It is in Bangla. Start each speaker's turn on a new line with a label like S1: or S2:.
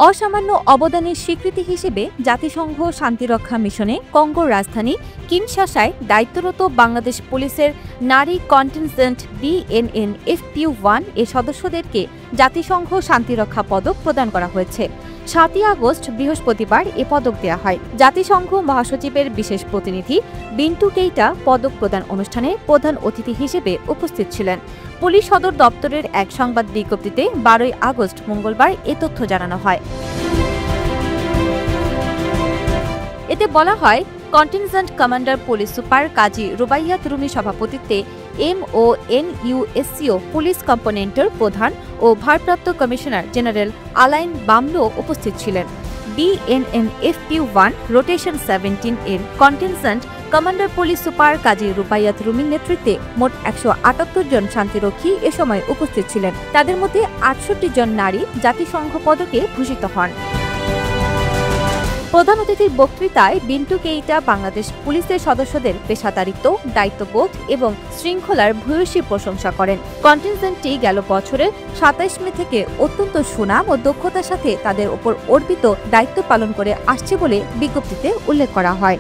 S1: অসামান্য অবদানের স্বীকৃতি হিসেবে জাতিসংঘ শান্তিরক্ষা মিশনে কঙ্গোর রাজধানী কিনশাসায় দায়িত্বরত বাংলাদেশ পুলিশের নারী কন্টিনজেন্ট BNNFPU-1 এর সদস্যদেরকে জাতিসংঘ শান্তিরক্ষা পদক প্রদান করা হয়েছে। 7 আগস্ট বৃহস্পতিবার এ পদক দেওয়া হয়। জাতিসংঘ মহাসচিবের বিশেষ প্রতিনিধি বিন্টু কেইটা পদক প্রদান অনুষ্ঠানে প্রধান অতিথি হিসেবে উপস্থিত ছিলেন। পুলিশ সদর দপ্তরের এক সংবাদ বিজ্ঞপ্তিতে 12 আগস্ট মঙ্গলবার এ তথ্য জানানো হয়। এতে বলা হয়, কন্টিনজেন্ট কমান্ডার পুলিশ সুপার কাজী রুবাইয়াত রুমি সভাপতিত্বে MONUSCO পুলিশ কম্পোনেন্টের প্রধান ও ভারপ্রাপ্ত কমিশনার জেনারেল আলাইন বামলো উপস্থিত ছিলেন। BNNFPU-1 রোটেশন 17 এর কন্টিনজেন্ট কমান্ডার পুলিশ সুপার কাজী রুবাইয়াত রুমির নেতৃত্বে মোট 178 জন শান্তিরক্ষী এ সময় উপস্থিত ছিলেন। তাদের মধ্যে 68 জন নারী জাতিসংঘ পদকে ভূষিত হন। প্রধান অতিথির বক্তৃতায় বিন্টু কেইটা বাংলাদেশ পুলিশের সদস্যদের পেশাদারিত্ব, দায়িত্ববোধ এবং শৃঙ্খলার ভূয়সী প্রশংসা করেন। কন্টিনজেন্টটি গেল বছরের 27 মে থেকে অত্যন্ত সুনাম ও দক্ষতার সাথে তাদের উপর অর্পিত দায়িত্ব পালন করে আসছে বলে বিজ্ঞপ্তিতে উল্লেখ করা হয়।